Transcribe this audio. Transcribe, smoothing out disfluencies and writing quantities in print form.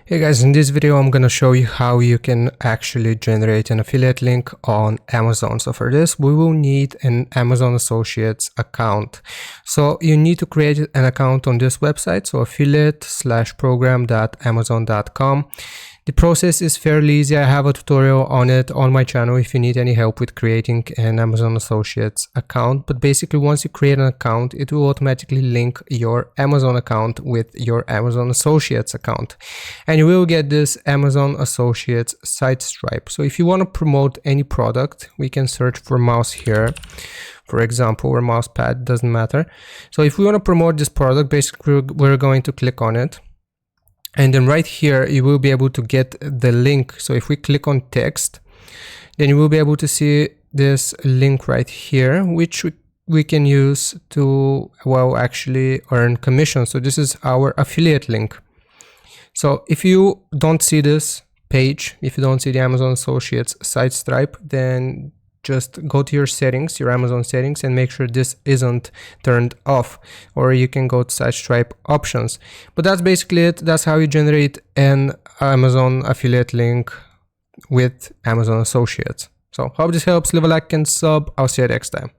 Hey guys, in this video I'm gonna show you how you can actually generate an affiliate link on Amazon. So for this we will need an Amazon Associates account. So you need to create an account on this website, so affiliate/program.amazon.com. The process is fairly easy. I have a tutorial on it on my channel if you need any help with creating an Amazon Associates account. But basically, once you create an account, it will automatically link your Amazon account with your Amazon Associates account. And you will get this Amazon Associates site stripe. So if you want to promote any product, we can search for mouse here, for example, or mouse pad, doesn't matter. So if we want to promote this product, basically we're going to click on it. And then right here, you will be able to get the link. So if we click on text, then you will be able to see this link right here, which we can use to, well, actually earn commission. So this is our affiliate link. So if you don't see this page, if you don't see the Amazon Associates site stripe, then just go to your settings, your Amazon settings, and make sure this isn't turned off, or you can go to site stripe options. But that's basically it. That's how you generate an Amazon affiliate link with Amazon Associates. So hope this helps. Leave a like and sub. I'll see you next time.